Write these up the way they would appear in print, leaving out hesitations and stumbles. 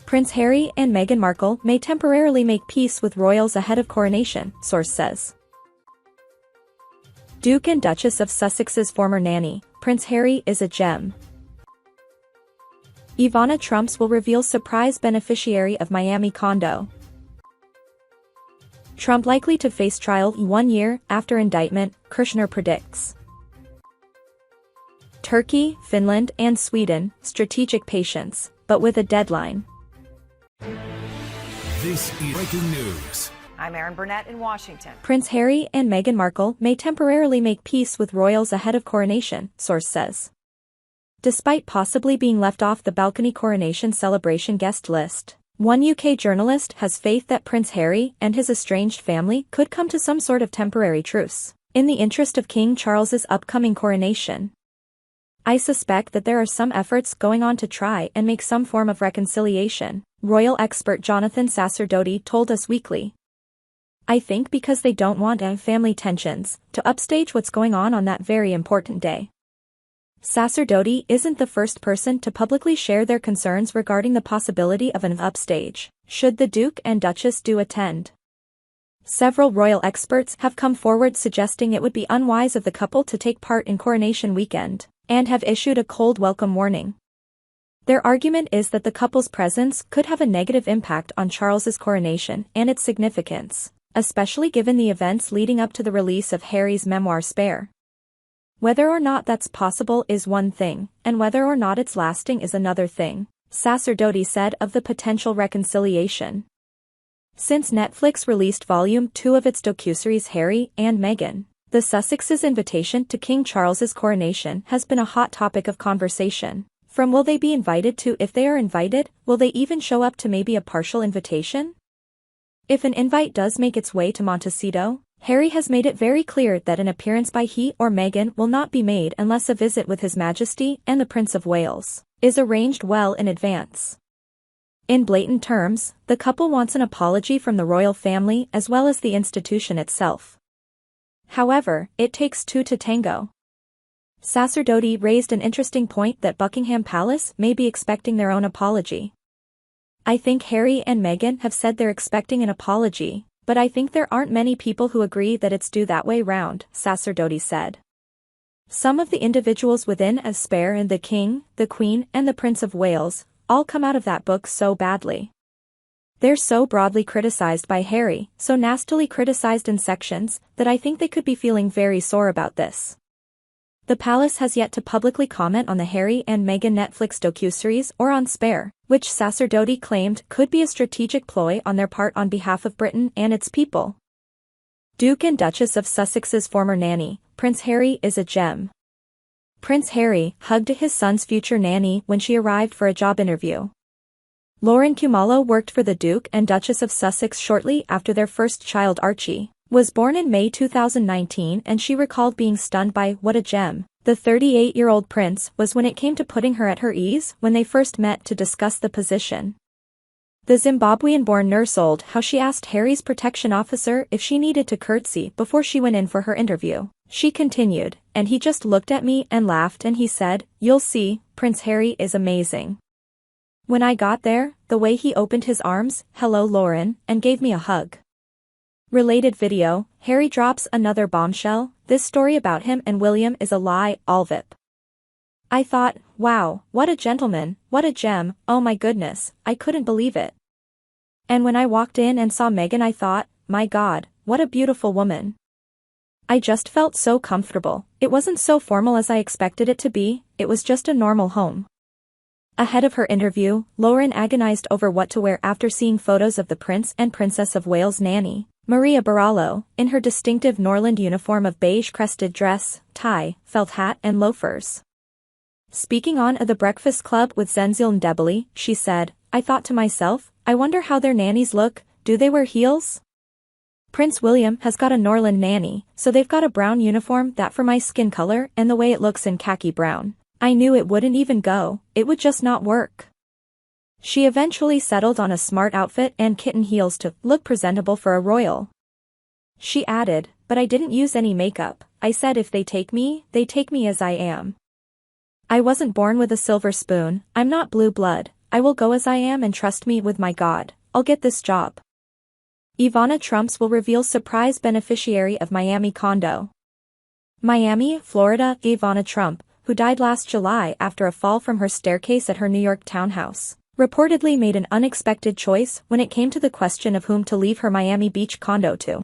Prince Harry and Meghan Markle may temporarily make peace with royals ahead of coronation, source says. Duke and Duchess of Sussex's former nanny, Prince Harry is a gem. Ivana Trump's will reveal surprise beneficiary of Miami condo. Trump likely to face trial 1 year after indictment, Kirshner predicts. Turkey, Finland and Sweden, strategic patience, but with a deadline. This is breaking news. I'm Erin Burnett in Washington. Prince Harry and Meghan Markle may temporarily make peace with royals ahead of coronation, source says. Despite possibly being left off the balcony coronation celebration guest list, one UK journalist has faith that Prince Harry and his estranged family could come to some sort of temporary truce, in the interest of King Charles's upcoming coronation. I suspect that there are some efforts going on to try and make some form of reconciliation, royal expert Jonathan Sacerdoti told Us Weekly. I think because they don't want family tensions to upstage what's going on that very important day. Sacerdoti isn't the first person to publicly share their concerns regarding the possibility of an upstage, should the Duke and Duchess do attend. Several royal experts have come forward suggesting it would be unwise of the couple to take part in coronation weekend, and have issued a cold welcome warning. Their argument is that the couple's presence could have a negative impact on Charles's coronation and its significance, especially given the events leading up to the release of Harry's memoir Spare. Whether or not that's possible is one thing, and whether or not it's lasting is another thing, Sacerdoti said of the potential reconciliation. Since Netflix released Volume 2 of its docuseries Harry and Meghan, the Sussexes' invitation to King Charles's coronation has been a hot topic of conversation. From will they be invited to if they are invited, will they even show up to maybe a partial invitation? If an invite does make its way to Montecito, Harry has made it very clear that an appearance by he or Meghan will not be made unless a visit with His Majesty and the Prince of Wales is arranged well in advance. In blatant terms, the couple wants an apology from the royal family as well as the institution itself. However, it takes two to tango. Sacerdoti raised an interesting point that Buckingham Palace may be expecting their own apology. I think Harry and Meghan have said they're expecting an apology, but I think there aren't many people who agree that it's due that way round, Sacerdoti said. Some of the individuals within as Spare and the King, the Queen and the Prince of Wales, all come out of that book so badly. They're so broadly criticized by Harry, so nastily criticized in sections, that I think they could be feeling very sore about this. The palace has yet to publicly comment on the Harry and Meghan Netflix docuseries or on Spare, which Sacerdoti claimed could be a strategic ploy on their part on behalf of Britain and its people. Duke and Duchess of Sussex's former nanny, Prince Harry is a gem. Prince Harry hugged his son's future nanny when she arrived for a job interview. Lauren Kumalo worked for the Duke and Duchess of Sussex shortly after their first child Archie was born in May 2019, and she recalled being stunned by what a gem the 38-year-old prince was when it came to putting her at her ease when they first met to discuss the position. The Zimbabwean-born nurse told how she asked Harry's protection officer if she needed to curtsy before she went in for her interview. She continued, and he just looked at me and laughed and he said, "You'll see, Prince Harry is amazing." When I got there, the way he opened his arms, "Hello Lauren," and gave me a hug. Related video, Harry drops another bombshell, this story about him and William is a lie, Alvip. I thought, wow, what a gentleman, what a gem, oh my goodness, I couldn't believe it. And when I walked in and saw Meghan I thought, my God, what a beautiful woman. I just felt so comfortable, it wasn't so formal as I expected it to be, it was just a normal home. Ahead of her interview, Lauren agonized over what to wear after seeing photos of the Prince and Princess of Wales nanny, Maria Barallo, in her distinctive Norland uniform of beige crested dress, tie, felt hat and loafers. Speaking on The Breakfast Club with Zenzil Ndebele, she said, I thought to myself, I wonder how their nannies look, do they wear heels? Prince William has got a Norland nanny, so they've got a brown uniform that for my skin color and the way it looks in khaki brown, I knew it wouldn't even go, it would just not work. She eventually settled on a smart outfit and kitten heels to look presentable for a royal. She added, but I didn't use any makeup, I said if they take me as I am. I wasn't born with a silver spoon, I'm not blue blood, I will go as I am and trust me with my God, I'll get this job. Ivana Trump's will reveal surprise beneficiary of Miami condo. Miami, Florida, Ivana Trump, who died last July after a fall from her staircase at her New York townhouse, reportedly made an unexpected choice when it came to the question of whom to leave her Miami Beach condo to.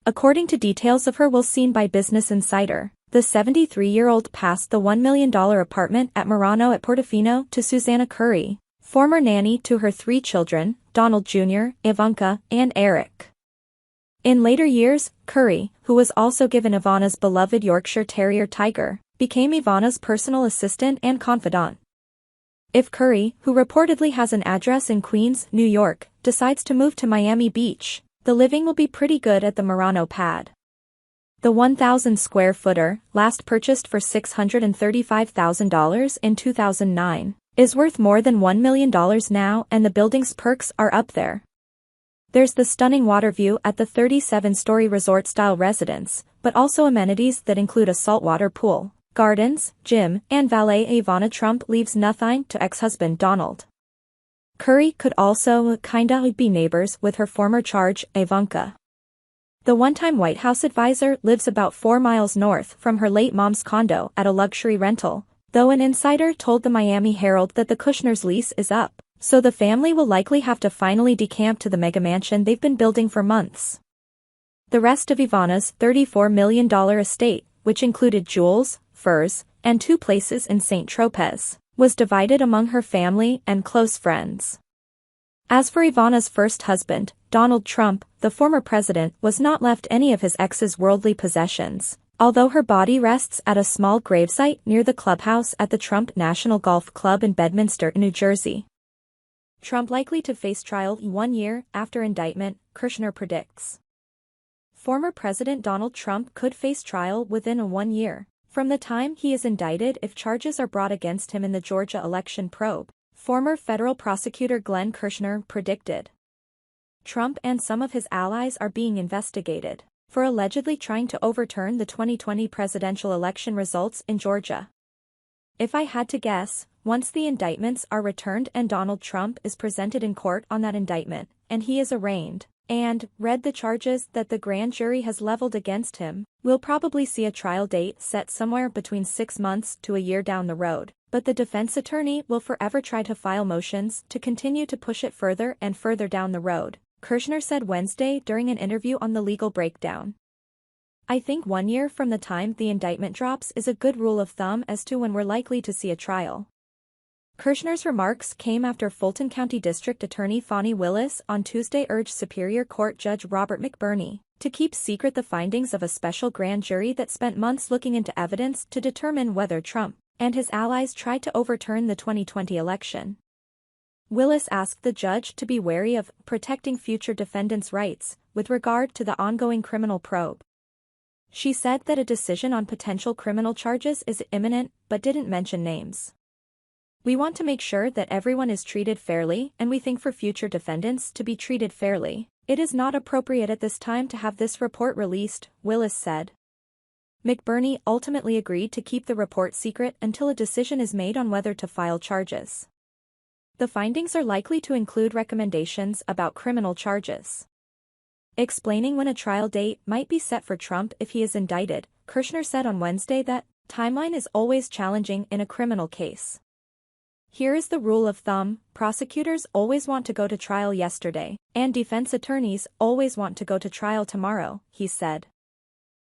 According to details of her will seen by Business Insider, the 73-year-old passed the $1 million apartment at Murano at Portofino to Susanna Curry, former nanny to her 3 children, Donald Jr., Ivanka, and Eric. In later years, Curry, who was also given Ivana's beloved Yorkshire Terrier Tiger, became Ivana's personal assistant and confidant. If Curry, who reportedly has an address in Queens, New York, decides to move to Miami Beach, the living will be pretty good at the Murano pad. The 1,000-square-footer, last purchased for $635,000 in 2009, is worth more than $1 million now, and the building's perks are up there. There's the stunning water view at the 37-story resort-style residence, but also amenities that include a saltwater pool, gardens, gym, and valet. Ivana Trump leaves nothing to ex-husband Donald. Curry could also kinda be neighbors with her former charge, Ivanka. The one-time White House advisor lives about 4 miles north from her late mom's condo at a luxury rental, though an insider told the Miami Herald that the Kushners' lease is up, so the family will likely have to finally decamp to the mega mansion they've been building for months. The rest of Ivana's $34 million estate, which included jewels, furs, and 2 places in St. Tropez, was divided among her family and close friends. As for Ivana's first husband, Donald Trump, the former president was not left any of his ex's worldly possessions, although her body rests at a small gravesite near the clubhouse at the Trump National Golf Club in Bedminster, New Jersey. Trump likely to face trial 1 year after indictment, Kushner predicts. Former President Donald Trump could face trial within 1 year from the time he is indicted if charges are brought against him in the Georgia election probe, former federal prosecutor Glenn Kushner predicted. Trump and some of his allies are being investigated for allegedly trying to overturn the 2020 presidential election results in Georgia. If I had to guess, once the indictments are returned and Donald Trump is presented in court on that indictment, and he is arraigned, and read the charges that the grand jury has leveled against him, we'll probably see a trial date set somewhere between 6 months to a year down the road, but the defense attorney will forever try to file motions to continue to push it further and further down the road, Kushner said Wednesday during an interview on The Legal Breakdown. I think 1 year from the time the indictment drops is a good rule of thumb as to when we're likely to see a trial. Kushner's remarks came after Fulton County District Attorney Fani Willis on Tuesday urged Superior Court Judge Robert McBurney to keep secret the findings of a special grand jury that spent months looking into evidence to determine whether Trump and his allies tried to overturn the 2020 election. Willis asked the judge to be wary of protecting future defendants' rights with regard to the ongoing criminal probe. She said that a decision on potential criminal charges is imminent but didn't mention names. We want to make sure that everyone is treated fairly, and we think for future defendants to be treated fairly, it is not appropriate at this time to have this report released, Willis said. McBurney ultimately agreed to keep the report secret until a decision is made on whether to file charges. The findings are likely to include recommendations about criminal charges. Explaining when a trial date might be set for Trump if he is indicted, Kushner said on Wednesday that timeline is always challenging in a criminal case. Here is the rule of thumb: prosecutors always want to go to trial yesterday, and defense attorneys always want to go to trial tomorrow, he said.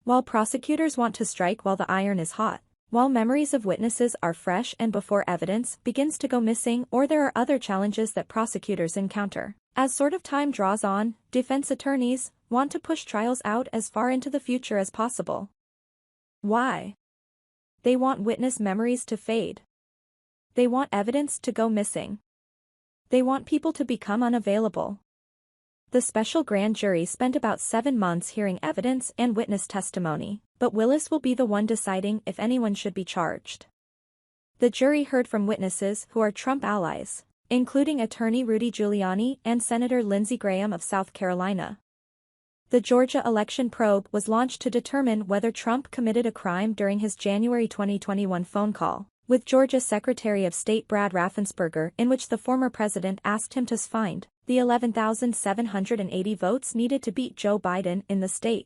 While prosecutors want to strike while the iron is hot, while memories of witnesses are fresh and before evidence begins to go missing or there are other challenges that prosecutors encounter, as sort of time draws on, defense attorneys want to push trials out as far into the future as possible. Why? They want witness memories to fade. They want evidence to go missing. They want people to become unavailable. The special grand jury spent about 7 months hearing evidence and witness testimony, but Willis will be the one deciding if anyone should be charged. The jury heard from witnesses who are Trump allies, including attorney Rudy Giuliani and Senator Lindsey Graham of South Carolina. The Georgia election probe was launched to determine whether Trump committed a crime during his January 2021 phone call, with Georgia Secretary of State Brad Raffensperger, in which the former president asked him to find the 11,780 votes needed to beat Joe Biden in the state.